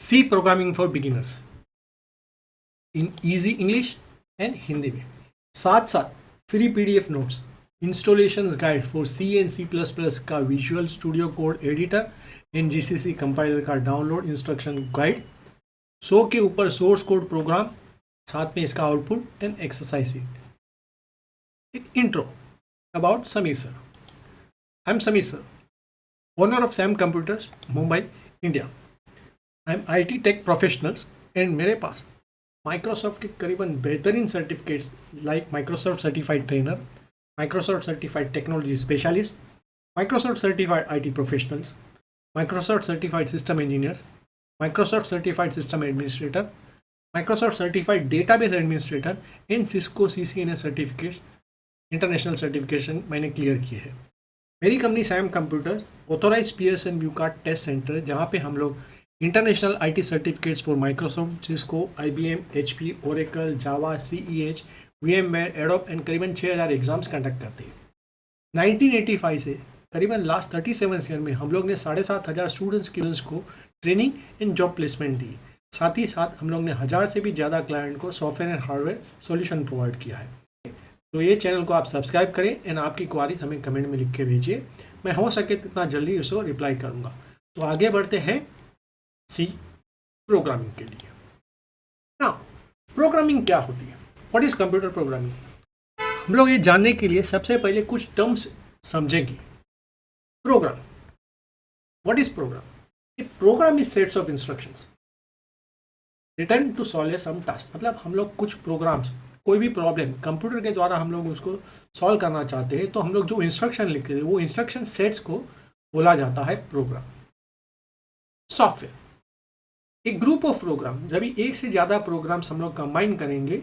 C programming for beginners in easy English and Hindi में, साथ साथ free PDF notes, installation guide for C and C plus plus का visual studio code editor and GCC compiler का download instruction guide, 100 के ऊपर source code program, साथ में इसका आउटपुट एंड एक्सरसाइज शीट। एक intro about Sameer sir. I am Sameer sir, owner of Sam computers, Mumbai, India. I am IT tech professionals and मेरे पास Microsoft के करीबन बेहतरीन certificates like Microsoft certified trainer, Microsoft certified technology specialist, Microsoft certified IT professionals, Microsoft certified system engineer, Microsoft certified system administrator, Microsoft certified database administrator and Cisco CCNA certificates, international certification मैंने clear किए हैं। मेरी company Sam computers authorize Pearson VUE card test centre, जहाँ पे हम लोग international IT certificates for Microsoft, Cisco, IBM, HP, Oracle, Java, CEH, VMware, Adobe and करीबन 6000 exams conduct करते हैं। 1985 से करीबन लास्ट 37 ईयर में हम लोग ने 7500 स्टूडेंट्स को ट्रेनिंग एंड जॉब प्लेसमेंट दी। साथ ही साथ हम लोग ने 1000 से भी ज़्यादा क्लाइंट को software and hardware solution provide किया है। तो ये चैनल को आप सब्सक्राइब करें एंड आपकी क्वारीज हमें कमेंट में लिख के भेजिए। मैं हो सके जितना जल्दी उसको रिप्लाई करूँगा। तो आगे बढ़ते हैं सी प्रोग्रामिंग के लिए। ना प्रोग्रामिंग क्या होती है, व्हाट इज कंप्यूटर प्रोग्रामिंग? हम लोग ये जानने के लिए सबसे पहले कुछ टर्म्स समझेंगे। Program, what is program? A program is sets of instructions return to solve some task. मतलब हम लोग कुछ प्रोग्राम्स, कोई भी प्रॉब्लम कंप्यूटर के द्वारा हम लोग उसको सॉल्व करना चाहते हैं, तो हम लोग जो इंस्ट्रक्शन लिखते हैं वो इंस्ट्रक्शन सेट्स को बोला जाता है प्रोग्राम। सॉफ्टवेयर, एक ग्रुप ऑफ प्रोग्राम, जब एक से ज़्यादा प्रोग्राम्स हम लोग कंबाइन करेंगे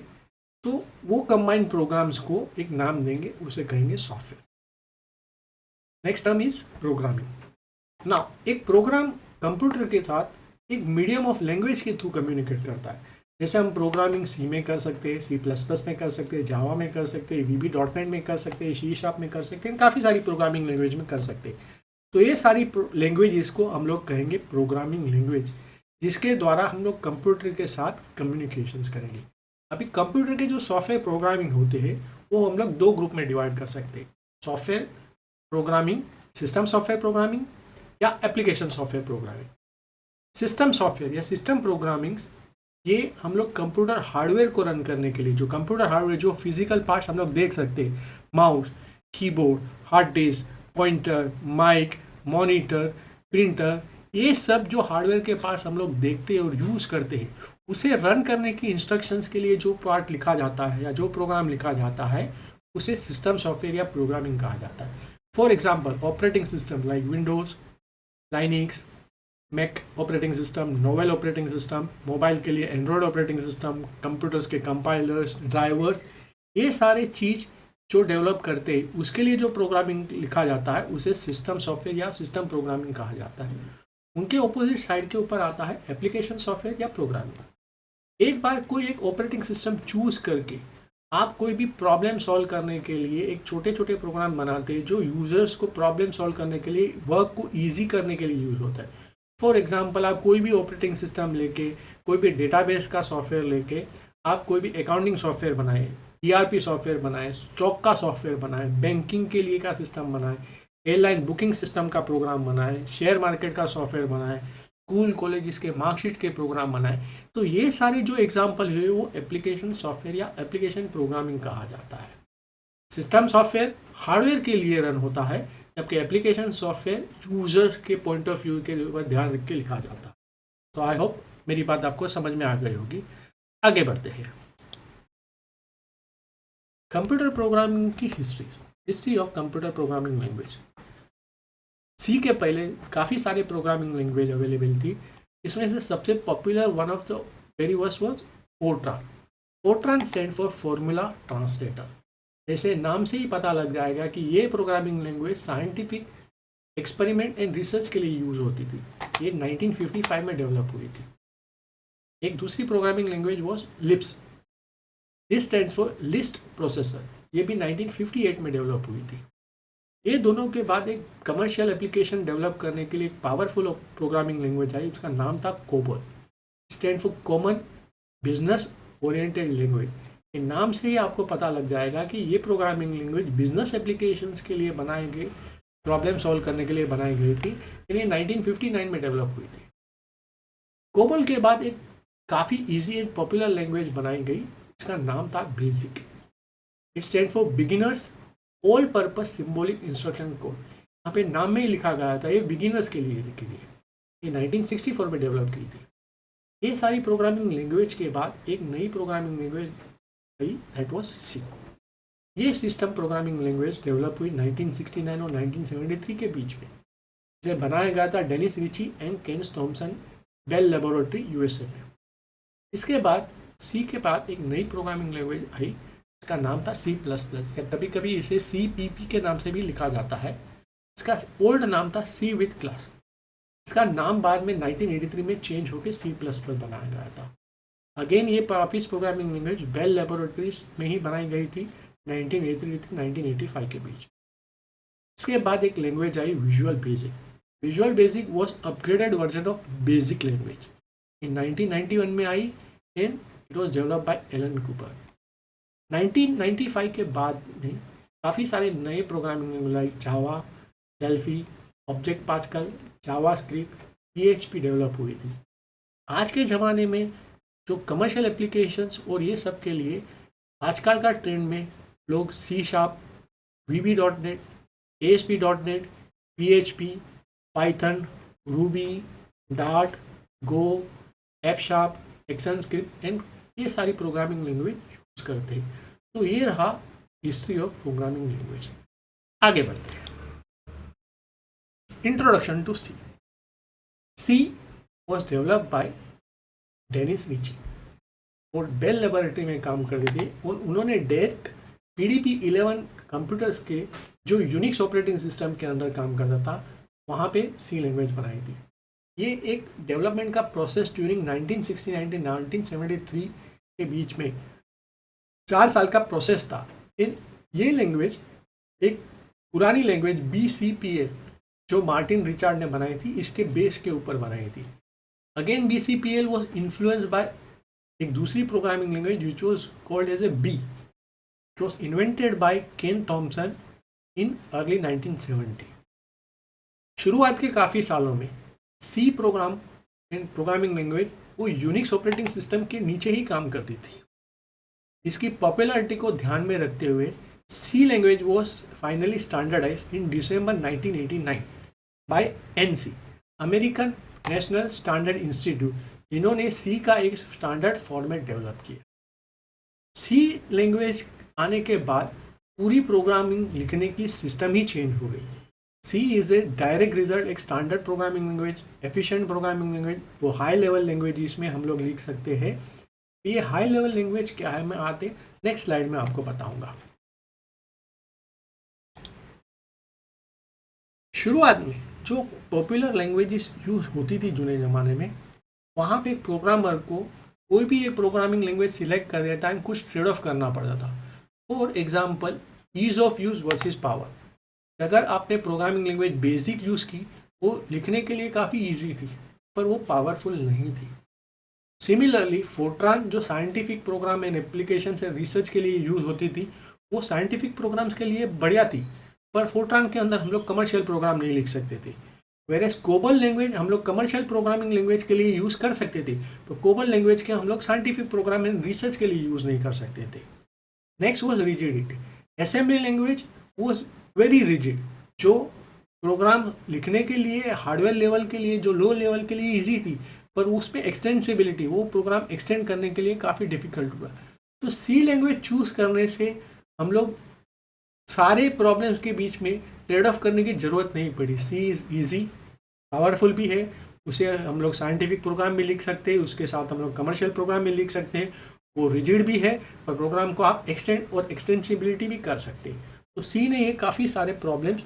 तो वो कंबाइंड प्रोग्राम्स को एक नाम देंगे, उसे कहेंगे software. Next term is programming. ना एक प्रोग्राम कंप्यूटर के साथ एक मीडियम ऑफ लैंग्वेज के थ्रू कम्युनिकेट करता है। जैसे हम प्रोग्रामिंग सी में कर सकते हैं, C++ में कर सकते हैं, जावा में कर सकते हैं, VB.NET में कर सकते हैं, C# में कर सकते हैं, काफ़ी सारी प्रोग्रामिंग लैंग्वेज में कर सकते हैं। तो ये सारी लैंग्वेज को हम लोग कहेंगे प्रोग्रामिंग लैंग्वेज, जिसके द्वारा हम लोग कंप्यूटर के साथ कम्युनिकेशंस करेंगे। अभी कंप्यूटर के जो सॉफ्टवेयर प्रोग्रामिंग होते हैं वो हम लोग दो ग्रुप में डिवाइड कर सकते हैं। Software programming, system software programming या application software programming. System software या सिस्टम प्रोग्रामिंग, ये हम लोग कंप्यूटर हार्डवेयर को रन करने के लिए, जो कंप्यूटर हार्डवेयर, जो फिजिकल पार्ट्स हम लोग देख सकते हैं, mouse, keyboard, hard disk, pointer, mic, monitor, printer, ये सब जो हार्डवेयर के पास हम लोग देखते हैं और यूज़ करते हैं, उसे रन करने की इंस्ट्रक्शंस के लिए जो पार्ट लिखा जाता है या जो प्रोग्राम लिखा जाता है उसे सिस्टम सॉफ्टवेयर या प्रोग्रामिंग कहा जाता है। For example operating system like Windows, Linux, Mac operating system, Novell operating system, mobile के लिए एंड्रॉयड ऑपरेटिंग सिस्टम, कंप्यूटर्स के कंपाइलर्स, ड्राइवर्स, ये सारे चीज़ जो डेवलप करते हैं उसके लिए जो प्रोग्रामिंग लिखा जाता है उसे सिस्टम सॉफ्टवेयर या सिस्टम प्रोग्रामिंग कहा जाता है। उनके ऑपोजिट साइड के ऊपर आता है एप्लीकेशन सॉफ्टवेयर या प्रोग्रामिंग। एक बार कोई एक ऑपरेटिंग सिस्टम चूज करके आप कोई भी प्रॉब्लम सॉल्व करने के लिए एक छोटे छोटे प्रोग्राम बनाते हैं जो यूजर्स को प्रॉब्लम सॉल्व करने के लिए, वर्क को ईजी करने के लिए यूज होता है। फॉर एग्जाम्पल, आप कोई भी ऑपरेटिंग सिस्टम लेके, कोई भी डेटाबेस का सॉफ्टवेयर लेके आप कोई भी अकाउंटिंग सॉफ्टवेयर बनाए, ERP सॉफ्टवेयर बनाए, स्टॉक का सॉफ्टवेयर बनाए, बैंकिंग के लिए का सिस्टम बनाए, एयरलाइन बुकिंग सिस्टम का प्रोग्राम बनाए, शेयर मार्केट का सॉफ्टवेयर बनाए, स्कूल कॉलेज के मार्कशीट के प्रोग्राम बनाए, तो ये सारे जो एग्जाम्पल है वो एप्लीकेशन सॉफ्टवेयर या एप्लीकेशन प्रोग्रामिंग कहा जाता है। सिस्टम सॉफ्टवेयर हार्डवेयर के लिए रन होता है, जबकि एप्लीकेशन सॉफ्टवेयर यूजर के पॉइंट ऑफ व्यू के ऊपर ध्यान रख के लिखा जाता है। तो आई होप मेरी बात आपको समझ में आ गई होगी। आगे बढ़ते हैं। कंप्यूटर प्रोग्रामिंग की history of computer programming language. C के पहले काफ़ी सारे प्रोग्रामिंग लैंग्वेज अवेलेबल थी। इसमें से सबसे popular one of the very first was Fortran. Fortran stand for formula translator. जैसे नाम से ही पता लग जाएगा कि ये programming language scientific experiment and research के लिए यूज़ होती थी। ये 1955 में डेवलप हुई थी। एक दूसरी programming language was lips. This stands for list processor. ये भी 1958 में डेवलप हुई थी। ये दोनों के बाद एक कमर्शियल एप्लीकेशन डेवलप करने के लिए एक पावरफुल प्रोग्रामिंग लैंग्वेज आई, उसका नाम था COBOL. Stand for common business oriented language. ये नाम से ही आपको पता लग जाएगा कि ये प्रोग्रामिंग लैंग्वेज बिजनेस एप्लीकेशंस के लिए बनाई गई, प्रॉब्लम सॉल्व करने के लिए बनाई गई थी। ये 1959 में डेवलप हुई थी। कोबल के बाद एक काफ़ी इजी एंड पॉपुलर लैंग्वेज बनाई गई, इसका नाम था basic. It stand for beginners all purpose symbolic instruction code. यहाँ पे नाम में ही लिखा गया था ये बिगिनर्स के लिए लिखी थी। ये 1964 में डेवलप की थी। ये सारी प्रोग्रामिंग लैंग्वेज के बाद एक नई प्रोग्रामिंग लैंग्वेज आई, दैट वाज सी। ये सिस्टम प्रोग्रामिंग लैंग्वेज डेवलप हुई 1969 और 1973 के बीच में। इसे बनाया गया था Dennis Ritchie and Ken Thompson, Bell laboratory, USA में। इसके बाद सी के बाद एक नई प्रोग्रामिंग लैंग्वेज आई, इसका नाम था सी प्लस प्लस, या कभी कभी इसे CPP के नाम से भी लिखा जाता है। इसका ओल्ड नाम था सी विथ क्लास। इसका नाम बाद में 1983 में चेंज होकर सी प्लस प्लस बनाया गया था। अगेन ये office programming language Bell laboratories में ही बनाई गई थी 1983-1985 के बीच। इसके बाद एक लैंग्वेज आई visual basic. Visual basic was upgraded version of basic language. In 1991 में आई and it was develop by Alan Cooper. 1995 के बाद में काफ़ी सारे नए programming language like Java, Delphi, Object Pascal, JavaScript, PHP develop हुई थी। आज के ज़माने में जो कमर्शियल एप्लीकेशंस और ये सब के लिए आजकल का ट्रेंड में लोग C#, VB.NET, ASP.NET, PHP, Python, Ruby, Dart, Go, F#, ActionScript and ये सारी प्रोग्रामिंग लैंग्वेज यूज़ करते हैं। तो ये रहा हिस्ट्री ऑफ प्रोग्रामिंग लैंग्वेज। आगे बढ़ते हैं। Introduction to C. C was developed by Dennis Ritchie और बेल लेबोरेटरी में काम करते थे और उन्होंने डेस्क PDP-11 कंप्यूटर्स के जो यूनिक्स ऑपरेटिंग सिस्टम के अंदर काम करता था वहाँ पे सी लैंग्वेज बनाई थी। ये एक डेवलपमेंट का प्रोसेस ड्यूरिंग 1969 से 1973 के बीच में 4 साल का प्रोसेस था। ये लैंग्वेज एक पुरानी लैंग्वेज BCPL जो मार्टिन रिचार्ड ने बनाई थी, इसके बेस के ऊपर बनाई थी। Again BCPL was influenced by एक दूसरी programming language which was called as a B। It was invented by Ken Thompson in early 1970। शुरुआत के काफ़ी सालों में सी प्रोग्रामिंग लैंग्वेज वो यूनिक्स ऑपरेटिंग सिस्टम के नीचे ही काम करती थी। इसकी पॉपुलैरिटी को ध्यान में रखते हुए C language was finally standardize in December 1989 by NC, American National Standard Institute, जिन्होंने सी का एक स्टैंडर्ड फॉर्मेट डेवलप किया। सी लैंग्वेज आने के बाद पूरी प्रोग्रामिंग लिखने की सिस्टम ही चेंज हो गई। सी इज़ ए डायरेक्ट रिजल्ट, एक standard programming language, efficient programming language, वो हाई लेवल लैंग्वेज इसमें हम लोग लिख सकते हैं। ये हाई लेवल लैंग्वेज क्या है मैं आते नेक्स्ट स्लाइड में आपको बताऊंगा। शुरुआत में जो पॉपुलर लैंग्वेजेस यूज होती थी जुने ज़माने में, वहाँ पे प्रोग्रामर को कोई भी एक प्रोग्रामिंग लैंग्वेज सिलेक्ट कर देता है, कुछ ट्रेड ऑफ करना पड़ता था। For example ease of use versus power. अगर आपने प्रोग्रामिंग लैंग्वेज बेसिक यूज़ की, वो लिखने के लिए काफ़ी ईजी थी पर वो पावरफुल नहीं थी। सिमिलरली फोर्ट्रान जो साइंटिफिक प्रोग्राम एंड एप्लीकेशन से रिसर्च के लिए यूज़ होती थी, वो साइंटिफिक प्रोग्राम्स के लिए बढ़िया थी, पर फोर्ट्रान के अंदर हम लोग कमर्शियल प्रोग्राम नहीं लिख सकते थे। वेरेस कोबल लैंग्वेज हम लोग कमर्शियल प्रोग्रामिंग लैंग्वेज के लिए यूज़ कर सकते थे, तो कोबल लैंग्वेज के हम लोग साइंटिफिक प्रोग्राम एंड रिसर्च के लिए यूज़ नहीं कर सकते थे। Next was rigidity. Assembly language was very rigid, जो प्रोग्राम लिखने के लिए हार्डवेयर लेवल के लिए, जो लो लेवल के लिए ईजी थी, पर उसमें एक्सटेंसिबिलिटी, वो प्रोग्राम एक्सटेंड करने के लिए काफ़ी डिफिकल्ट हुआ। तो सी लैंग्वेज चूज़ करने से हम लोग सारे प्रॉब्लम्स के बीच में ट्रेड ऑफ करने की ज़रूरत नहीं पड़ी। सी इज़ ईजी, पावरफुल भी है, उसे हम लोग साइंटिफिक प्रोग्राम में लिख सकते हैं, उसके साथ हम लोग कमर्शियल प्रोग्राम में लिख सकते हैं। वो रिजिड भी है और प्रोग्राम को आप एक्सटेंड और एक्सटेंसिबिलिटी भी कर सकते हैं। तो सी ने ये काफ़ी सारे प्रॉब्लम्स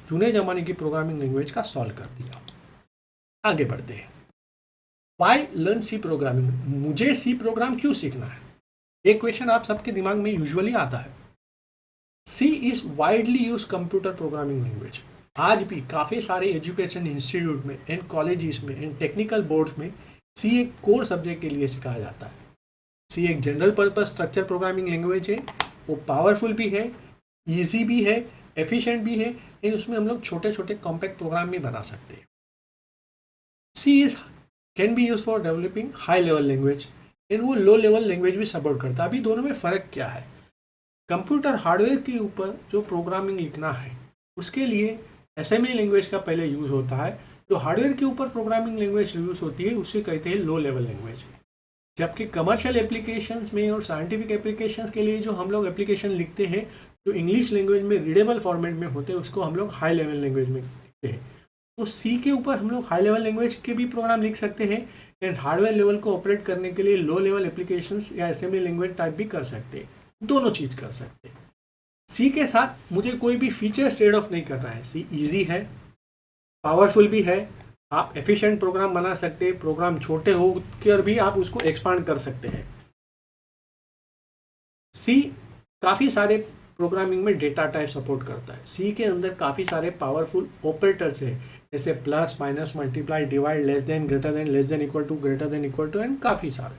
जूने ज़माने की प्रोग्रामिंग लैंग्वेज का सॉल्व कर दिया। आगे बढ़ते हैं। वाई लर्न सी प्रोग्रामिंग, मुझे सी प्रोग्राम क्यों सीखना है? एक क्वेश्चन आप सबके दिमाग में यूजुअली आता है। C is widely use computer programming language. आज भी काफ़ी सारे एजुकेशन इंस्टीट्यूट में एंड कॉलेजेस में एंड टेक्निकल बोर्ड्स में सी एक कोर सब्जेक्ट के लिए सिखाया जाता है। सी एक general purpose structure programming language है, वो पावरफुल भी है, ईजी भी है, एफिशिएंट भी है, लेकिन उसमें हम लोग छोटे छोटे कॉम्पैक्ट प्रोग्राम भी बना सकते हैं। C is can be use for developing high level language, लेकिन वो लो लेवल लैंग्वेज भी सपोर्ट करता है। अभी दोनों में फ़र्क क्या है? कंप्यूटर हार्डवेयर के ऊपर जो प्रोग्रामिंग लिखना है उसके लिए असेंबली लैंग्वेज का पहले यूज़ होता है। जो हार्डवेयर के ऊपर प्रोग्रामिंग लैंग्वेज यूज़ होती है उसे कहते हैं लो लेवल लैंग्वेज। जबकि कमर्शियल एप्लीकेशंस में और साइंटिफिक एप्लीकेशंस के लिए जो हम लोग एप्लीकेशन लिखते हैं जो इंग्लिश लैंग्वेज में रीडेबल फॉर्मेट में होते हैं उसको हम लोग हाई लेवल लैंग्वेज में लिखते हैं। तो सी के ऊपर हम लोग हाई लेवल लैंग्वेज के भी प्रोग्राम लिख सकते हैं एंड हार्डवेयर लेवल को ऑपरेट करने के लिए लो लेवल एप्लीकेशंस या असेंबली लैंग्वेज टाइप भी कर सकते हैं। दोनों चीज़ कर सकते हैं। सी के साथ मुझे कोई भी फीचर्स ट्रेड ऑफ नहीं करना है। सी ईजी है, पावरफुल भी है, आप एफिशिएंट प्रोग्राम बना सकते हैं, प्रोग्राम छोटे हो कर भी आप उसको एक्सपांड कर सकते हैं। सी काफ़ी सारे प्रोग्रामिंग में डेटा टाइप सपोर्ट करता है। सी के अंदर काफ़ी सारे पावरफुल ऑपरेटर्स है जैसे plus, minus, multiply, divide, less than, greater than, less than equal to, greater than equal to and काफ़ी सारे।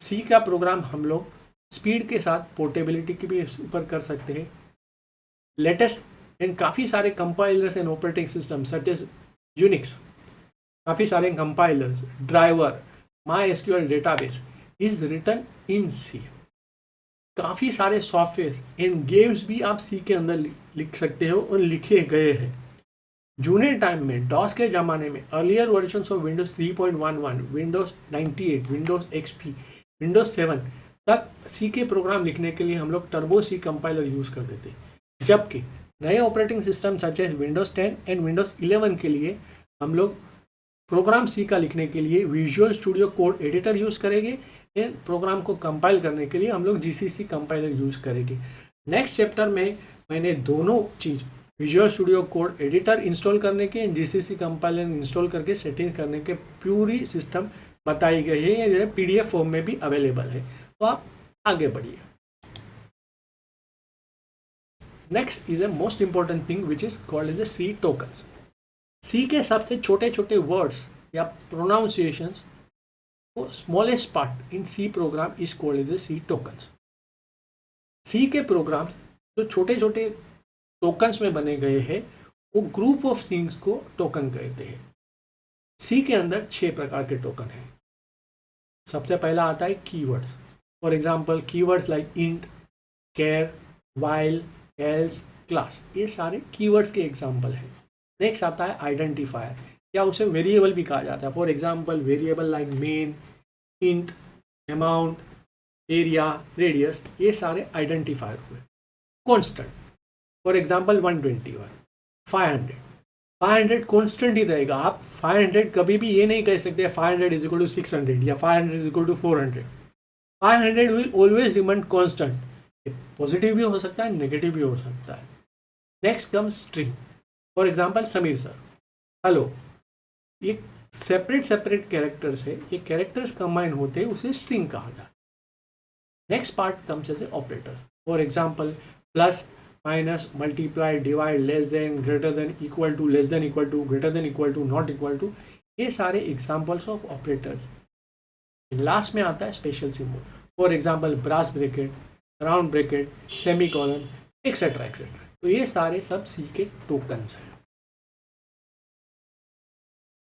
सी का प्रोग्राम हम लोग स्पीड के साथ पोर्टेबिलिटी के भी ऊपर कर सकते हैं। लेटेस्ट एंड काफ़ी सारे compilers and operating system such as Unix, काफ़ी सारे compilers, driver, MySQL database is written in C. काफ़ी सारे सॉफ्टवेयर इन गेम्स भी आप सी के अंदर लिख सकते हो और लिखे गए हैं। जूने टाइम में डॉस के ज़माने में earlier versions of Windows 3.11, Windows 98, Windows XP, Windows 7 तक सी के प्रोग्राम लिखने के लिए हम लोग टर्बो सी कंपाइलर यूज़ करते थे। जबकि नए operating system such as Windows 10 and Windows 11 के लिए हम लोग प्रोग्राम सी का लिखने के लिए visual studio code editor use करेंगे एंड प्रोग्राम को कंपाइल करने के लिए हम लोग GCC कंपाइलर यूज़ करेंगे। नेक्स्ट चैप्टर में मैंने दोनों चीज़ visual studio code editor install करने के एंड GCC कंपाइलर इंस्टॉल करके सेटिंग करने के पूरी सिस्टम बताई गई है। ये PDF फॉर्म में भी अवेलेबल है, तो आप आगे बढ़िए। Next is a most important thing which is called as the C tokens. C के सबसे छोटे छोटे वर्ड्स या प्रोनाउंसिएशंस को smallest part in C program is called as the C tokens. C के प्रोग्राम जो छोटे छोटे टोकन्स में बने गए हैं वो ग्रुप ऑफ थिंग्स को टोकन कहते हैं। सी के अंदर 6 प्रकार के टोकन हैं। सबसे पहला आता है keywords. For example keywords like int, care, while, else, class, ये सारे कीवर्ड्स के एग्जांपल हैं। नेक्स्ट आता है आइडेंटिफायर, या उसे वेरिएबल भी कहा जाता है। For example variable like main, int, amount, area, radius, ये सारे आइडेंटिफायर हुए। कॉन्स्टेंट, फॉर एग्जांपल 121, 500 कॉन्स्टेंट ही रहेगा। आप 500 कभी भी ये नहीं कह सकते 500 इज इक्वल टू 600 या 500 is equal to 400। 500 will always remain constant. Positive भी हो सकता है, नेगेटिव भी हो सकता है। Next comes string. For example Sameer sir, hello, ये सेपरेट कैरेक्टर्स है, ये कैरेक्टर्स कंबाइन होते हैं, उसे स्ट्रिंग कहा जाता है। Next part comes as a operator. For example plus, minus, multiply, divide, less than, greater than, equal to, less than equal to, greater than equal to, not equal to, ये सारे examples of operators. Last में आता है special symbol. For example brace bracket, round bracket, semicolon, etcetera etcetera. तो ये सारे सब सी के टोकन्स हैं।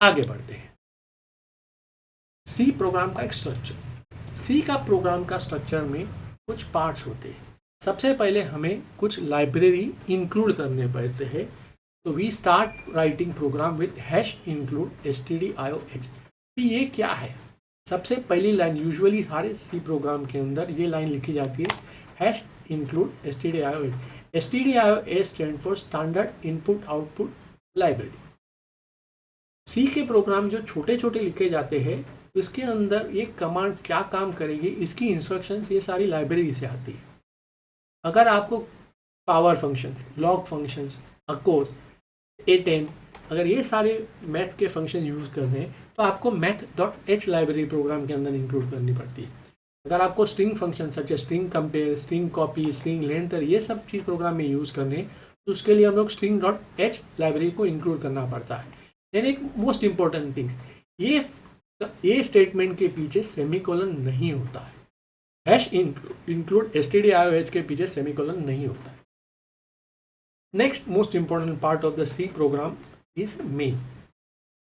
आगे बढ़ते हैं। सी प्रोग्राम का एक स्ट्रक्चर। सी का प्रोग्राम का स्ट्रक्चर में कुछ पार्ट्स होते हैं। सबसे पहले हमें कुछ लाइब्रेरी इंक्लूड करने पड़ते हैं। तो we start writing program with #include stdioh। ये क्या है? सबसे पहली लाइन यूजुअली हर सी प्रोग्राम के अंदर ये लाइन लिखी जाती है #include stdioh। stdioh stand for standard input output library. C के प्रोग्राम जो छोटे छोटे लिखे जाते हैं इसके अंदर ये कमांड क्या काम करेगी, इसकी इंस्ट्रक्शंस ये सारी लाइब्रेरी से आती है। अगर आपको power functions, log functions, acos, A10, अगर ये सारे मैथ के फंक्शन यूज़ करने हैं तो आपको math.h लाइब्रेरी प्रोग्राम के अंदर इंक्लूड करनी पड़ती है। अगर आपको string function such string compare, string copy, string length, ये सब चीज़ प्रोग्राम में यूज़ करने हैं तो उसके लिए हम लोग string.h लाइब्रेरी को इंक्लूड करना पड़ता है। देन एक मोस्ट इंपॉर्टेंट थिंग, ये तो ए स्टेटमेंट के पीछे सेमीकोलन नहीं होता है। हैश इंक्लूड stdio के पीछे सेमीकोलन नहीं होता है। Next most important part of the C program is main.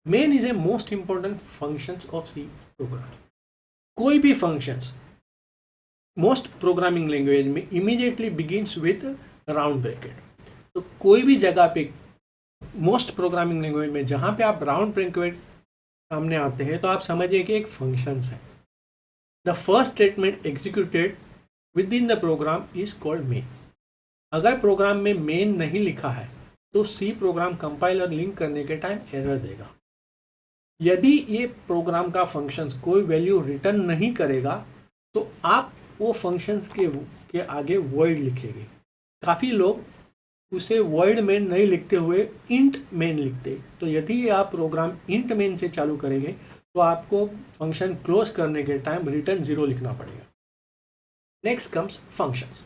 Main is a most important function of C program. कोई भी फंक्शंस मोस्ट प्रोग्रामिंग लैंग्वेज में immediately begins with round bracket. तो कोई भी जगह पे मोस्ट प्रोग्रामिंग लैंग्वेज में जहाँ पे आप राउंड ब्रैकेट सामने आते हैं तो आप समझिए कि एक फंक्शंस है। The first statement executed within the program is called main. अगर प्रोग्राम में मेन नहीं लिखा है तो सी प्रोग्राम कंपाइलर लिंक करने के टाइम एरर देगा। यदि ये प्रोग्राम का फंक्शंस कोई वैल्यू रिटर्न नहीं करेगा तो आप वो फंक्शंस के आगे वॉइड लिखेंगे। काफ़ी लोग उसे वॉइड मेन नहीं लिखते हुए इंट मेन लिखते। तो यदि आप प्रोग्राम इंट मेन से चालू करेंगे तो आपको फंक्शन क्लोज करने के टाइम रिटर्न 0 लिखना पड़ेगा। Next comes functions.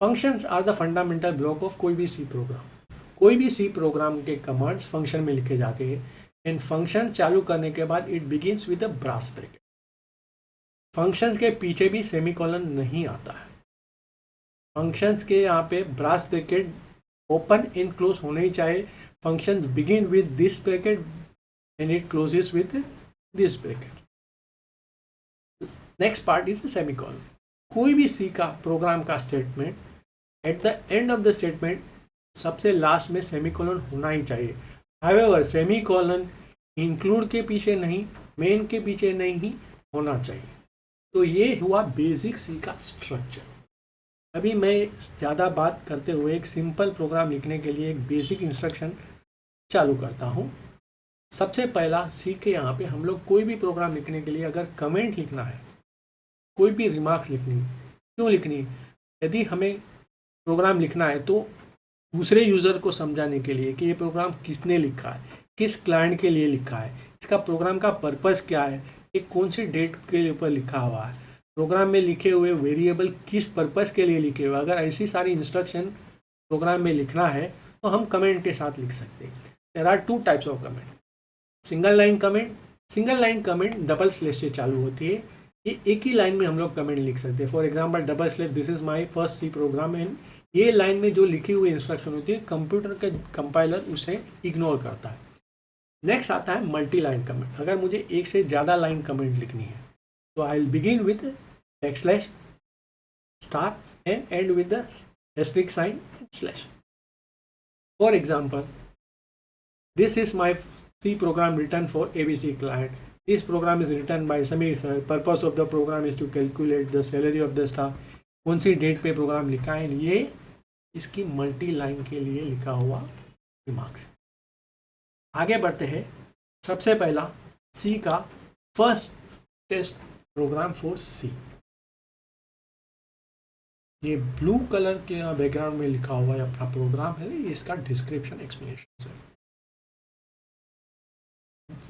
Functions are the fundamental block of कोई भी सी प्रोग्राम। कोई भी सी प्रोग्राम के कमांड्स फंक्शन में लिखे जाते हैं एंड फंक्शन चालू करने के बाद it begins with a brace bracket. Functions के पीछे भी सेमीकोलन नहीं आता है। फंक्शंस के यहाँ पे brace bracket open and close होने ही चाहिए। Functions begin with this bracket and it closes with this bracket. Next part is semicolon. कोई भी सी का प्रोग्राम का statement at the end of the statement सबसे लास्ट में सेमीकोलन होना ही चाहिए। हाउएवर सेमीकोलन इंक्लूड के पीछे नहीं, मेन के पीछे नहीं होना चाहिए। तो ये हुआ बेसिक सी का स्ट्रक्चर। अभी मैं ज़्यादा बात करते हुए एक सिंपल प्रोग्राम लिखने के लिए एक बेसिक इंस्ट्रक्शन चालू करता हूँ। सबसे पहला सी के यहाँ पे हम लोग कोई भी प्रोग्राम लिखने के लिए अगर कमेंट लिखना है, कोई भी रिमार्क्स लिखनी, क्यों लिखनी, यदि हमें प्रोग्राम लिखना है तो दूसरे यूज़र को समझाने के लिए कि ये प्रोग्राम किसने लिखा है, किस क्लाइंट के लिए लिखा है, इसका प्रोग्राम का पर्पस क्या है, ये कौन सी डेट के ऊपर लिखा हुआ है, प्रोग्राम में लिखे हुए वेरिएबल किस पर्पस के लिए लिखे हुए। अगर ऐसी सारी इंस्ट्रक्शन प्रोग्राम में लिखना है तो हम कमेंट के साथ लिख सकते हैं। There are 2 types of comment. Single line comment. Single line comment double slash से चालू होती है। ये एक ही लाइन में हम लोग कमेंट लिख सकते हैं। For example double slash this is my first C program and ये लाइन में जो लिखी हुई इंस्ट्रक्शन होती है कंप्यूटर के कंपाइलर उसे इग्नोर करता है। नेक्स्ट आता है मल्टी लाइन कमेंट। अगर मुझे एक से ज़्यादा लाइन कमेंट लिखनी है तो I will begin with backslash star and end with the asterisk sign slash. For example this is my C program return for ABC client. This program is written by Samir sir. Purpose of the program is to calculate the salary of the staff. कौन सी date पे programme लिखा है, ये इसकी multi line के लिए लिखा हुआ रिमार्क्स। आगे बढ़ते हैं। सबसे पहला सी का फर्स्ट टेस्ट प्रोग्राम फॉर सी। ये ब्लू कलर के बैकग्राउंड में लिखा हुआ है अपना प्रोग्राम है, ये इसका डिस्क्रिप्शन एक्सप्लेनेशन है।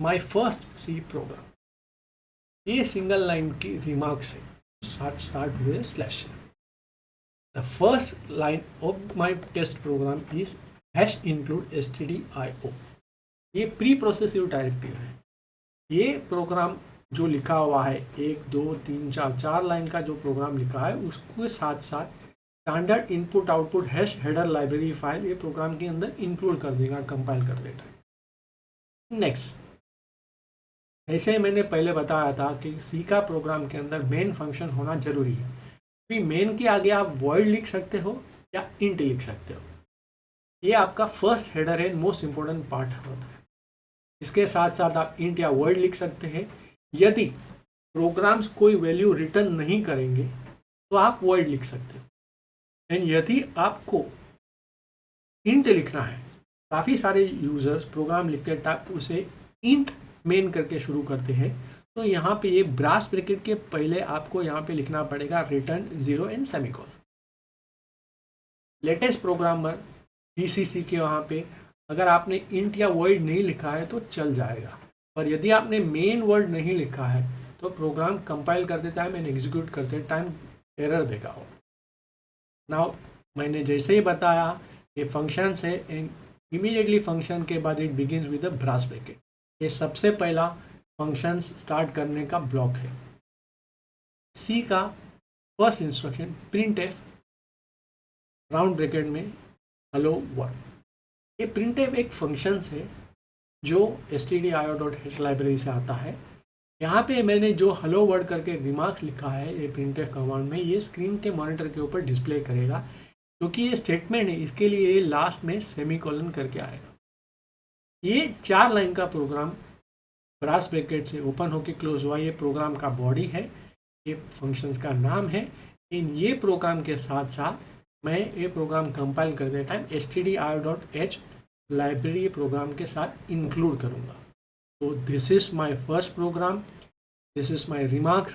माई फर्स्ट सी प्रोग्राम, ये सिंगल लाइन की रिमार्क्स है, स्टार्ट हुए स्लैश से। The first line of my test program is hash include stdio। ये प्री प्रोसेसिव डायरेक्टिव है। ये प्रोग्राम जो लिखा हुआ है 1 2 3 4 लाइन का जो प्रोग्राम लिखा है उसके साथ साथ standard input output hash header library file ये प्रोग्राम के अंदर इंक्लूड कर देगा कंपाइल कर देता है। नेक्स्ट, ऐसे मैंने पहले बताया था कि सी का प्रोग्राम के अंदर मेन फंक्शन होना जरूरी है। फिर मेन के आगे आप वॉइड लिख सकते हो या इंट लिख सकते हो। ये आपका फर्स्ट हेडर है, मोस्ट इंपॉर्टेंट पार्ट होता है। इसके साथ साथ आप इंट या वर्ड लिख सकते हैं। यदि प्रोग्राम्स कोई वैल्यू रिटर्न नहीं करेंगे तो आप वर्ड लिख सकते हो। एंड यदि आपको इंट लिखना है, काफ़ी सारे यूजर्स प्रोग्राम लिखते टाइप उसे इंट मेन करके शुरू करते हैं, तो यहाँ पे ये ब्रास ब्रैकेट के पहले आपको यहाँ पे लिखना पड़ेगा return 0 and semicolon. Latest programmer GCC के वहाँ पे अगर आपने इंट या वर्ड नहीं लिखा है तो चल जाएगा, पर यदि आपने मेन वर्ड नहीं लिखा है तो प्रोग्राम कंपाइल करते टाइम एंड एग्जीक्यूट करते टाइम एरर देगा वो। नाउ मैंने जैसे ही बताया ये फंक्शंस है एंड इमीडिएटली फंक्शन के बाद it begins with the brace bracket. ये सबसे पहला फंक्शंस स्टार्ट करने का ब्लॉक है। सी का first instruction print F round bracket में हेलो वर्ल्ड। ये प्रिंट एफ एक फंक्शंस है जो stdio.h लाइब्रेरी से आता है। यहाँ पे मैंने जो हेलो वर्ड करके रिमार्क्स लिखा है ये प्रिंट एफ कमांड में, ये स्क्रीन के मॉनिटर के ऊपर डिस्प्ले करेगा, क्योंकि ये स्टेटमेंट है इसके लिए ये लास्ट में सेमीकोलन करके आएगा। ये 4 लाइन का प्रोग्राम ब्रास ब्रैकेट से ओपन होके क्लोज हुआ, ये प्रोग्राम का बॉडी है, ये फंक्शंस का नाम है। इन ये प्रोग्राम के साथ साथ मैं ये प्रोग्राम कंपाइल करते टाइम stdio.h लाइब्रेरी प्रोग्राम के साथ इंक्लूड करूँगा। तो this is my first program, this is my remarks.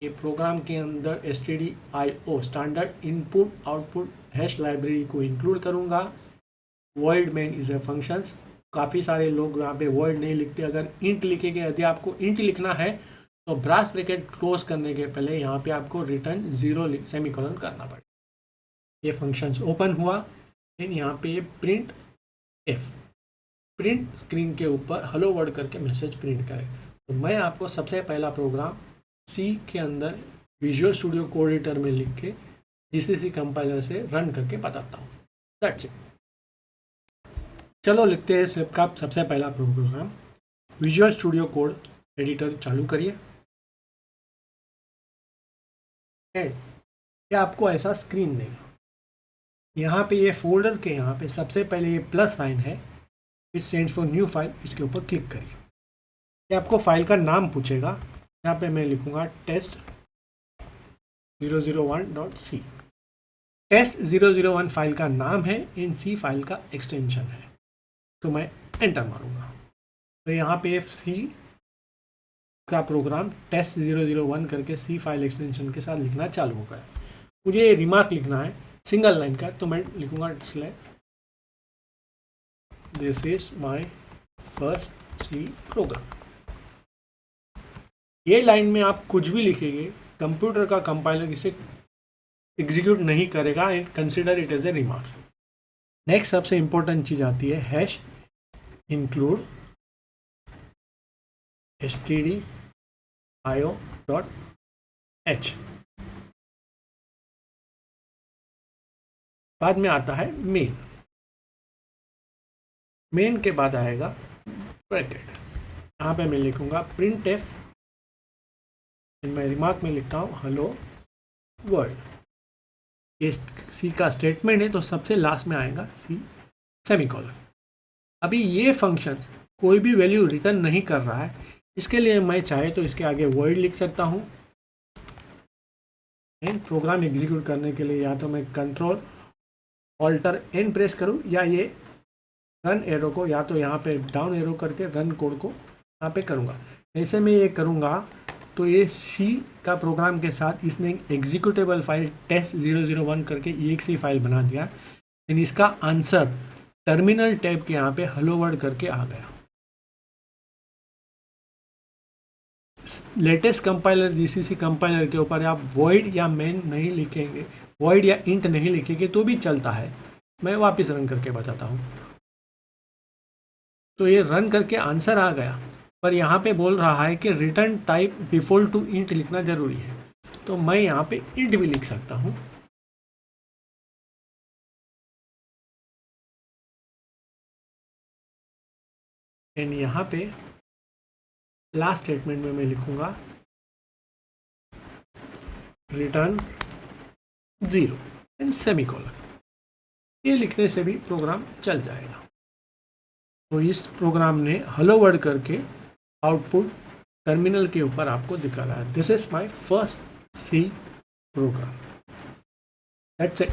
ये प्रोग्राम के अंदर stdio standard input output hash library को इंक्लूड करूँगा। World main is a functions. काफ़ी सारे लोग यहाँ पे वर्ड नहीं लिखते, अगर इंट लिखेंगे, यदि आपको इंट लिखना है तो ब्रास ब्रैकेट क्लोज करने के पहले यहाँ पे आपको रिटर्न 0 सेमीकोलन करना पड़ेगा। ये फंक्शंस ओपन हुआ, देन यहाँ पे ये प्रिंट एफ प्रिंट स्क्रीन के ऊपर हेलो वर्ड करके मैसेज प्रिंट करे। तो मैं आपको सबसे पहला प्रोग्राम सी के अंदर विजुअल स्टूडियो कोड एडिटर में लिख के जीसीसी कंपाइलर से रन करके बताता हूँ। That's it. चलो लिखते हैं सबका सबसे पहला प्रोग्राम। विजुअल स्टूडियो कोड एडिटर चालू करिए। ये आपको ऐसा स्क्रीन देगा। यहाँ पे ये फोल्डर के यहाँ पे सबसे पहले ये प्लस साइन है, it stands for new file, इसके ऊपर क्लिक करिए। ये आपको फाइल का नाम पूछेगा, यहाँ पे मैं लिखूँगा test 001.c। test 001 फाइल का नाम है, इन सी फाइल का एक्सटेंशन है, तो मैं एंटर मारूंगा। तो यहाँ पे सी का प्रोग्राम test 001 करके सी फाइल एक्सटेंशन के साथ लिखना चालू होगा। मुझे ये रिमार्क लिखना है सिंगल लाइन का, तो मैं लिखूंगा this is my first C program. ये लाइन में आप कुछ भी लिखेंगे, कंप्यूटर का कंपाइलर इसे एग्जीक्यूट नहीं करेगा, and consider it as a remarks. Next सबसे इंपॉर्टेंट चीज आती है हैश इंक्लूड stdio.h। बाद में आता है मेन, मेन के बाद आएगा ब्रैकेट। यहाँ पे मैं लिखूंगा प्रिंट एफ, मैं रिमार्क में लिखता हूँ हेलो वर्ल्ड। ये सी का स्टेटमेंट है, तो सबसे लास्ट में आएगा सी सेमीकोलन। अभी ये फंक्शंस कोई भी वैल्यू रिटर्न नहीं कर रहा है, इसके लिए मैं चाहे तो इसके आगे वर्ड लिख सकता हूँ। प्रोग्राम एग्जीक्यूट करने के लिए या तो मैं कंट्रोल ऑल्टर एन प्रेस करूँ, या ये रन एरो को या तो यहाँ पे डाउन एरो करके रन कोड को यहाँ पे करूँगा। ऐसे में ये करूँगा तो ये सी का प्रोग्राम के साथ इसने एग्जीक्यूटेबल फाइल test 001 करके exe फाइल बना दिया, लेकिन इसका आंसर टर्मिनल टैब के यहाँ पे हेलो वर्ड करके आ गया। लेटेस्ट कंपाइलर जीसीसी कंपाइलर के ऊपर आप वॉइड या मेन नहीं लिखेंगे, वॉइड या इंट नहीं लिखेंगे तो भी चलता है। मैं वापस रन करके बताता हूँ। तो ये रन करके आंसर आ गया, पर यहाँ पे बोल रहा है कि return type default to int लिखना जरूरी है, तो मैं यहाँ पे इंट भी लिख सकता हूँ। एंड यहाँ पे लास्ट स्टेटमेंट में मैं लिखूंगा रिटर्न 0 एंड सेमीकोलन। ये लिखने से भी प्रोग्राम चल जाएगा। तो इस प्रोग्राम ने हेलो वर्ड करके आउटपुट टर्मिनल के ऊपर आपको दिखा रहा है। This is my first C program. That's it.